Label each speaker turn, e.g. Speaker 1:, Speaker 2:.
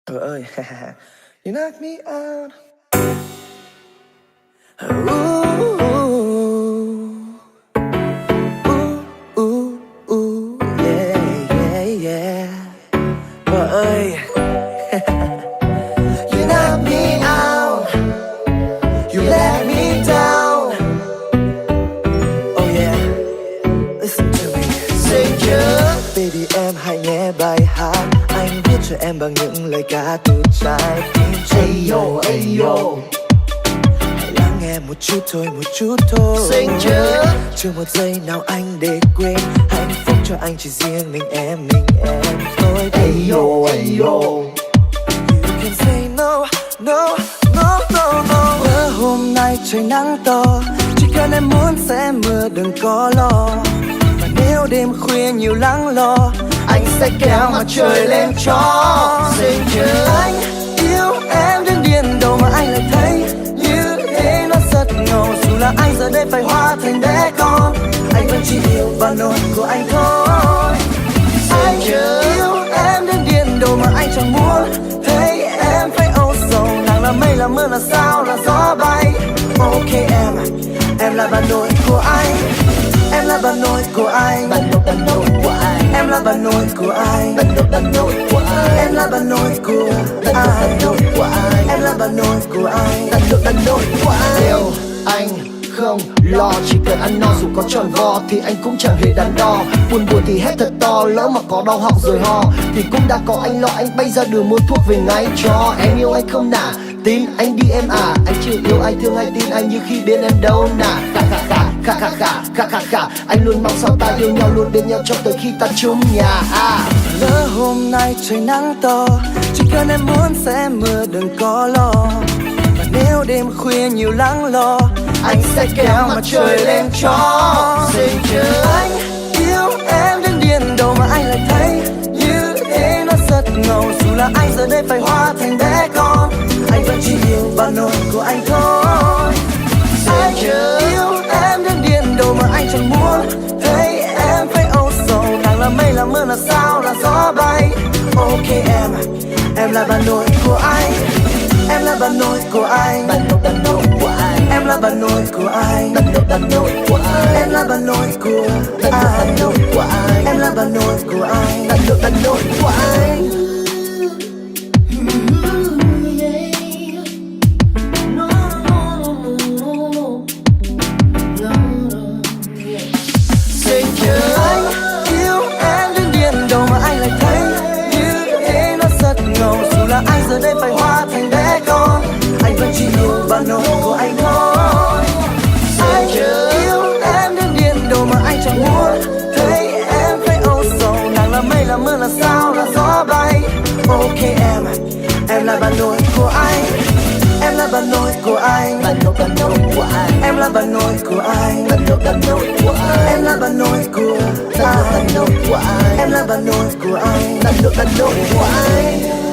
Speaker 1: Trời ơi, you knock me out. Ooh, yeah, yeah, yeah. Trời ơi, you knock me out, you let me down. Oh yeah, listen to me. Say chưa, baby em hãy nghe bài hát anh viết cho em bằng những lời ca từ trái tim.
Speaker 2: Ayo, ayo,
Speaker 1: Hãy lắng nghe một chút thôi.
Speaker 2: xinh chưa?
Speaker 1: Chưa một giây nào anh để quên hạnh phúc cho anh chỉ riêng mình em thôi.
Speaker 2: Ayo, ayo,
Speaker 1: You can say no, no, no, no, no. Bữa hôm nay trời nắng to, chỉ cần em muốn sẽ mưa đừng có lo. Và nếu đêm khuya nhiều lắng lo,
Speaker 2: anh sẽ kéo mặt trời lên cho. Xinh chưa?
Speaker 1: anh yêu em đến điên đầu mà anh lại thấy như thế nó rất ngầu. Dù là anh giờ đây phải hóa thành bé con, anh vẫn chỉ yêu bà nội của anh thôi. Anh yêu em đến điên đầu mà anh chẳng muốn thấy em phải âu sầu. Nàng là mây là mưa là sao là gió bay. Ok em là bà nội của anh. Em là bà nội của anh.
Speaker 2: Bà nội của anh.
Speaker 1: Em là bà nội của anh.
Speaker 2: Bà nội của anh.
Speaker 1: Em là bà nội của
Speaker 2: Bà nội của anh.
Speaker 1: Em là bà nội của anh.
Speaker 2: Bà nội của anh. Điều anh không lo, chỉ cần ăn no dù có tròn vo thì anh cũng chẳng hề đắn đo. Buồn thì hét thật to, lỡ mà có đau họng rồi ho thì cũng đã có anh lo. Anh bay ra đường mua thuốc về ngay cho. Em yêu anh không nả, tin anh đi em à. Anh chưa yêu ai thương hay tin anh như khi bên em đâu nả. Khà. Anh luôn mong sao ta yêu nhau luôn bên nhau cho tới khi ta chung nhà à.
Speaker 1: Lỡ hôm nay trời nắng to, chỉ cần em muốn sẽ mưa đừng có lo. Và nếu đêm khuya nhiều lắng lo,
Speaker 2: Anh sẽ kéo mặt trời lên cho. Xinh chưa?
Speaker 1: anh yêu em đến điên đầu mà anh lại thấy như thế nó rất ngầu. Dù là anh giờ đây phải hóa thành bé con, anh vẫn chỉ yêu bà nội của anh thôi. Anh yêu em đến điên đầu mà anh chẳng muốn thấy em phải âu sầu. Nàng là mây là mưa là sao là gió bay. Ok em là bà nội của anh. Em là bà nội của anh.
Speaker 2: Bà nội của anh.
Speaker 1: Em là bà nội của anh.
Speaker 2: Bà nội của anh.
Speaker 1: Em là bà nội của
Speaker 2: Bà nội của anh.
Speaker 1: Em là bà nội của anh.
Speaker 2: Bà nội của anh. Xinh chưa?
Speaker 1: Anh yêu em đến điên đầu mà anh lại thấy như thế nó rất ngầu. Dù là anh giờ đây phải hóa thành bé con, anh vẫn chỉ yêu bà nội của anh thôi. Anh yêu em đến điên đầu mà anh chẳng muốn thấy em phải âu sầu. Nàng là mây là mưa là sao là gió bay. Ok em là bà nội của anh. Em là bà nội của anh.
Speaker 2: Bà nội của anh.
Speaker 1: Em là bà nội của anh.
Speaker 2: Bà nội của anh.
Speaker 1: Em là bà nội của
Speaker 2: Bà nội của anh.
Speaker 1: Em là bà nội của anh.
Speaker 2: Bà nội của anh.